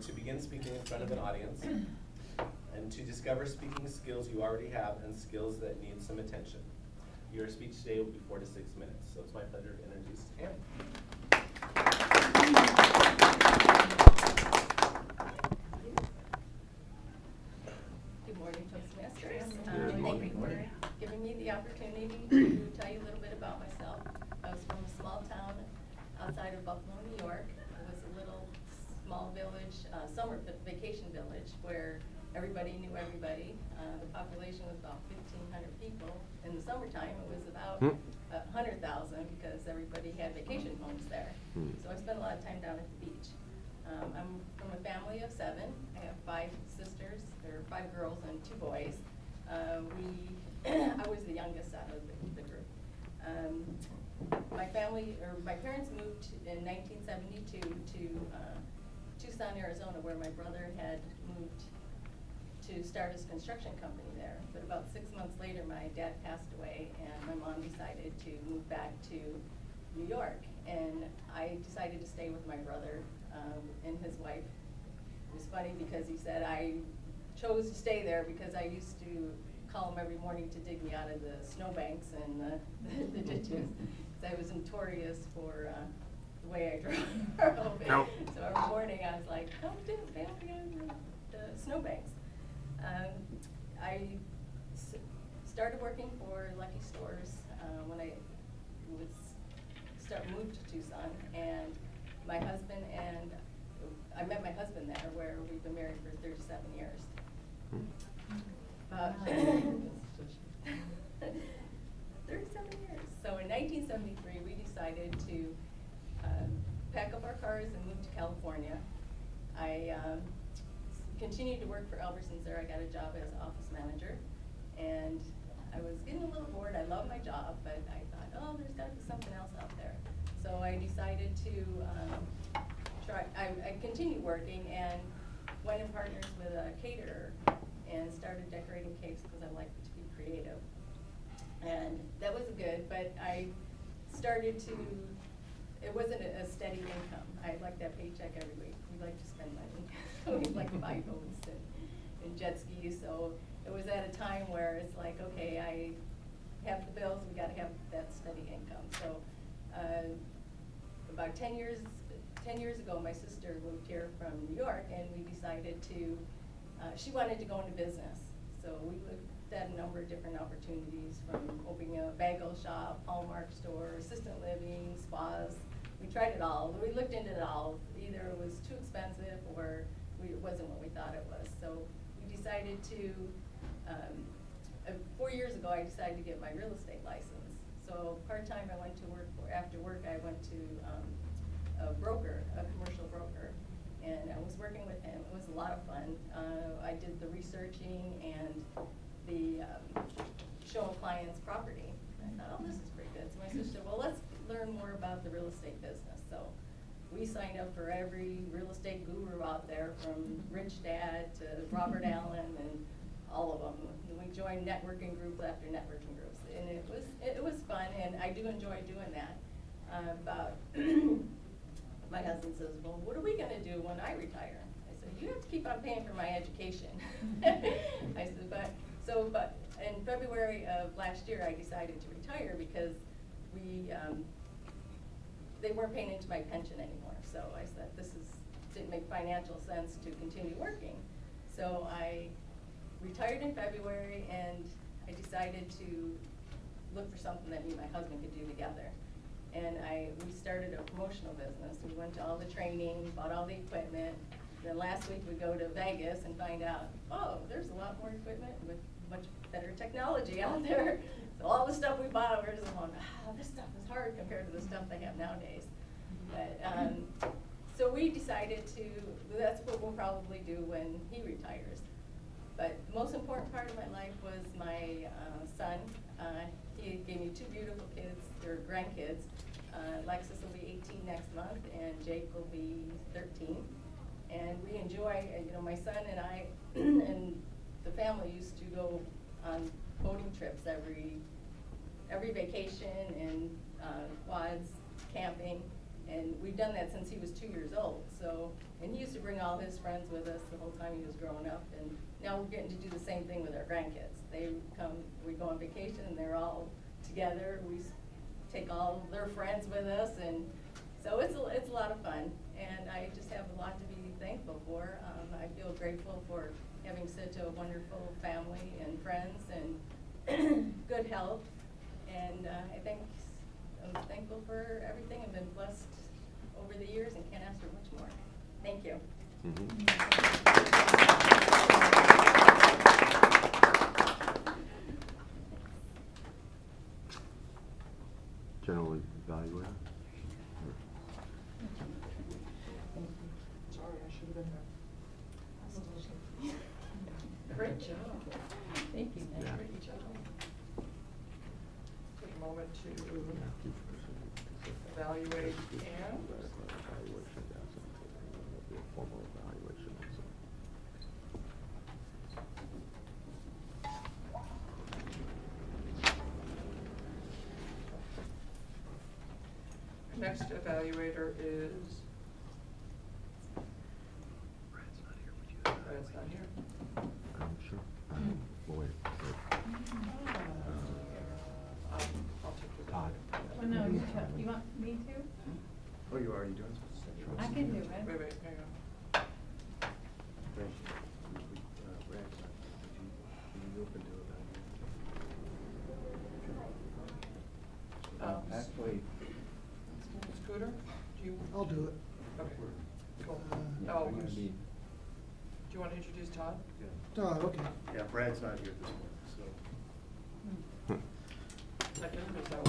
to begin speaking in front of an audience, and to discover speaking skills you already have and skills that need some attention. Your speech today will be 4 to 6 minutes, so it's my pleasure to introduce Anne. Good morning, Toastmasters. Thank you for giving me the opportunity to tell you a little bit about myself. I was from a small town outside of Buffalo, New York. It was a little small village, summer vacation village, where everybody knew everybody. The population was about 1,500 people. In the summertime, it was about 100,000 because everybody had vacation homes there. So I spent a lot of time down at the beach. I'm from a family of 7. I have 5 sisters. There are 5 girls and 2 boys. I was the youngest out of the group. My parents moved in 1972 to Tucson, Arizona, where my brother had moved to start his construction company there. But about 6 months later, my dad passed away, and my mom decided to move back to New York. And I decided to stay with my brother and his wife. It was funny because he said I chose to stay there because I used to call him every morning to dig me out of the snowbanks and the ditches. Because I was notorious for the way I drove. Nope. So every morning I was like, come to the snowbanks. I started working for Lucky Stores when I moved to Tucson, and my husband and I met my husband there, where we've been married for 37 years. 37 years. So in 1973, we decided to pack up our cars and move to California. I continued to work for Albertsons there. I got a job as office manager, and I was getting a little bored. I love my job, but I thought, oh, there's got to be something else out there. So I decided to try. I continued working and went in partners with a caterer and started decorating cakes because I like to be creative. And that was good, but I started to, it wasn't a steady income. I like that paycheck every week. We like to spend money. We like to buy boats and jet skis. So it was at a time where it's like, okay, I have the bills, we got to have that steady income. So about 10 years ago, my sister moved here from New York, and we decided to, she wanted to go into business. So we looked at a number of different opportunities, from opening a bagel shop, Hallmark store, assisted living, spas. We tried it all. We looked into it all. Either it was too expensive or it wasn't what we thought it was. So we decided to, 4 years ago, I decided to get my real estate license. So part-time I went to work after work I went to a broker, a commercial broker, and I was working with him. It was a lot of fun. I did the researching and the showing clients property. And I thought, oh, this is pretty good. So my sister said, well, let's learn more about the real estate business. So we signed up for every real estate guru out there, from Rich Dad to Robert Allen and all of them. And we joined networking group after networking groups, and it was fun, and I do enjoy doing that. My husband says, well, what are we going to do when I retire? I said, you have to keep on paying for my education. I said, but in February of last year, I decided to retire because they weren't paying into my pension anymore. So I said, didn't make financial sense to continue working. So I retired in February, and I decided to look for something that me and my husband could do together. And we started a promotional business. We went to all the training, bought all the equipment. Then last week we go to Vegas and find out, oh, there's a lot more equipment with much better technology out there. So all the stuff we bought, we're just going, this stuff is hard compared to the stuff they have nowadays. But so we decided that's what we'll probably do when he retires. But the most important part of my life was my son. He gave me 2 beautiful kids. They're grandkids. Lexus will be 18 next month, and Jake will be 13. And we enjoy, my son and I and the family used to go on boating trips every vacation, and quads, camping, And we've done that since he was 2 years old, so, and he used to bring all his friends with us the whole time he was growing up, and now we're getting to do the same thing with our grandkids. They come, we go on vacation, and they're all together, take all their friends with us, and so it's a lot of fun, and I just have a lot to be thankful for. I feel grateful for having such a wonderful family and friends and good health, and I'm thankful for everything. I've been blessed over the years and can't ask for much more. Thank you. General evaluator. Sorry, I should have been there. Great job. Thank you. Yeah. Great job. Take a moment to evaluate Ann. Formal evaluation. Next evaluator is. Brad's not here, would you? Brad's not here. I'm sure. Well, wait. I'll take your. Todd. Oh, no, you want me to? Oh, you're already doing something? I can do it. Wait, hang on. Brad's not, would you open to evaluate? Actually. Scooter, do you? I'll do it. Okay, cool. Yeah, Oh, we're gonna do need- you want to introduce Todd? Yeah. Oh, okay. Yeah, Brad's not here this morning, so. Second, is that